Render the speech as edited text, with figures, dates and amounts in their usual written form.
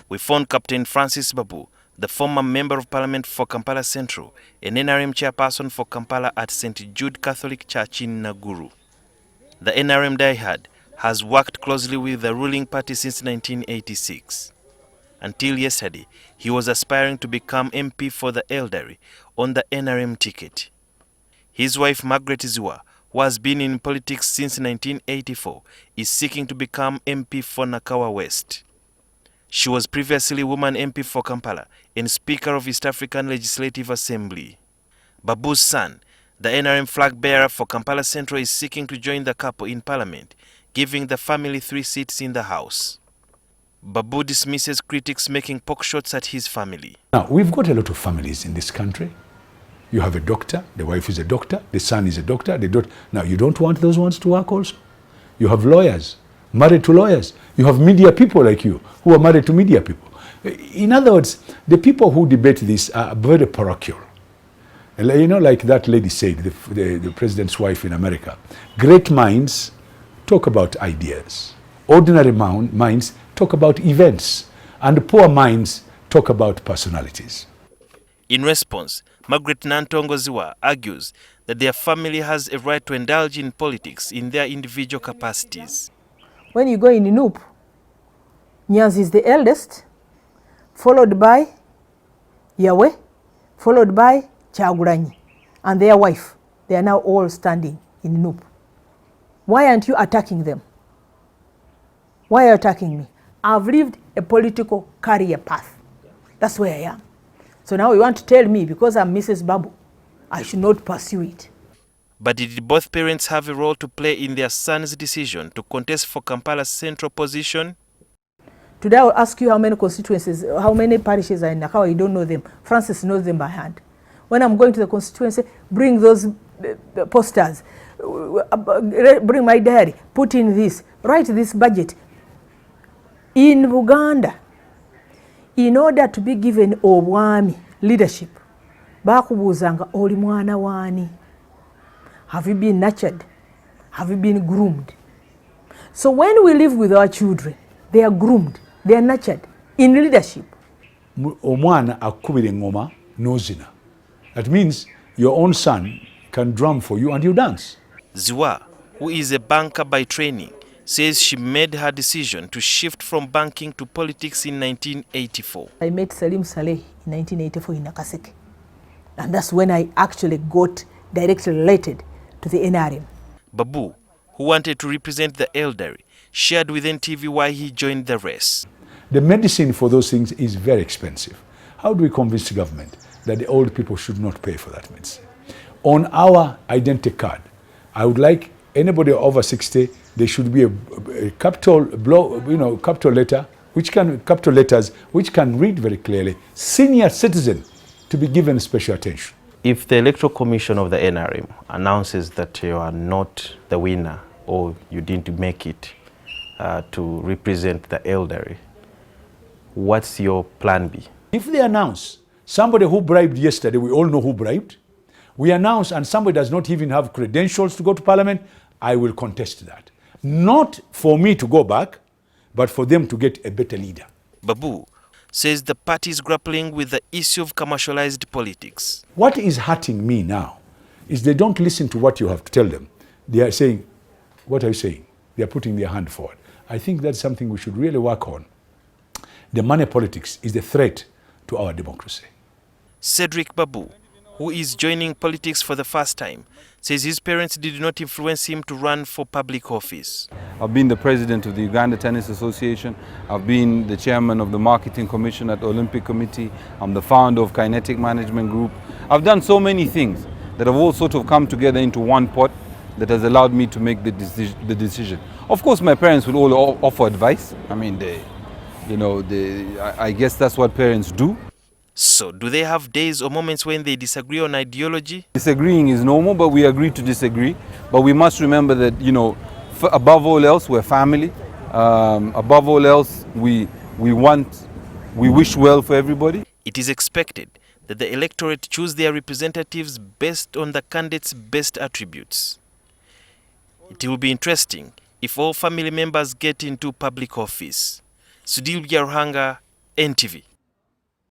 We phoned Captain Francis Babu, the former Member of Parliament for Kampala Central and NRM Chairperson for Kampala at St. Jude Catholic Church in Naguru. The NRM diehard has worked closely with the ruling party since 1986. Until yesterday, he was aspiring to become MP for the elderly on the NRM ticket. His wife Margaret, who has been in politics since 1984, is seeking to become MP for Nakawa West. She was previously Woman MP for Kampala and Speaker of East African Legislative Assembly. Babu's son, the NRM flag bearer for Kampala Central, is seeking to join the couple in Parliament, giving the family 3 seats in the House. Babu dismisses critics making poke shots at his family. Now, we've got a lot of families in this country. You have a doctor, the wife is a doctor, the son is a doctor, now you don't want those ones to work also? You have lawyers, married to lawyers. You have media people like you, who are married to media people. In other words, the people who debate this are very parochial. You know, like that lady said, the president's wife in America, great minds talk about ideas. Ordinary minds talk about events. And poor minds talk about personalities. In response, Margaret Nantongo argues that their family has a right to indulge in politics in their individual capacities. When you go in Nup, Nyanzi is the eldest, followed by Yahweh, followed by Chagulanyi, and their wife. They are now all standing in Nup. Why aren't you attacking them? Why are you attacking me? I've lived a political career path. That's where I am. So now you want to tell me, because I'm Mrs. Babu, I should not pursue it. But did both parents have a role to play in their son's decision to contest for Kampala's central position? Today I will ask you how many constituencies, how many parishes are in Nakawa. You don't know them. Francis knows them by hand. When I'm going to the constituency, bring those posters, bring my diary, put in this, write this budget. In Uganda, in order to be given obwami leadership, bakubuzanga oli mwana wani. Have you been nurtured? Have you been groomed? So when we live with our children, they are groomed, they are nurtured in leadership. Omwana akubire ngoma nozina. That means your own son can drum for you and you dance. Ziwa, who is a banker by training, says she made her decision to shift from banking to politics in 1984. I met Salim Saleh in 1984 in Nakaseke. And that's when I actually got directly related to the NRM. Babu, who wanted to represent the elderly, shared with NTV why he joined the race. The medicine for those things is very expensive. How do we convince the government that the old people should not pay for that medicine? On our identity card, I would like anybody over 60, there should be a capital letter, capital letters which can read very clearly, senior citizen, to be given special attention. If the Electoral Commission of the NRM announces that you are not the winner or you didn't make it to represent the elderly, what's your plan B? If they announce somebody who bribed yesterday, we all know who bribed, we announce and somebody does not even have credentials to go to Parliament, I will contest that. Not for me to go back, but for them to get a better leader. Babu says the party is grappling with the issue of commercialized politics. What is hurting me now is they don't listen to what you have to tell them. They are saying, what are you saying? They are putting their hand forward. I think that's something we should really work on. The money politics is a threat to our democracy. Cedric Babu, who is joining politics for the first time, says his parents did not influence him to run for public office. I've been the president of the Uganda Tennis Association. I've been the chairman of the Marketing Commission at the Olympic Committee. I'm the founder of Kinetic Management Group. I've done so many things that have all sort of come together into one pot that has allowed me to make the decision. Of course, my parents will all offer advice. I mean, I guess that's what parents do. So, do they have days or moments when they disagree on ideology? Disagreeing is normal, but we agree to disagree. But we must remember that, above all else, we're family. Above all else, we wish well for everybody. It is expected that the electorate choose their representatives based on the candidate's best attributes. It will be interesting if all family members get into public office. Sudil Ruhanga, NTV.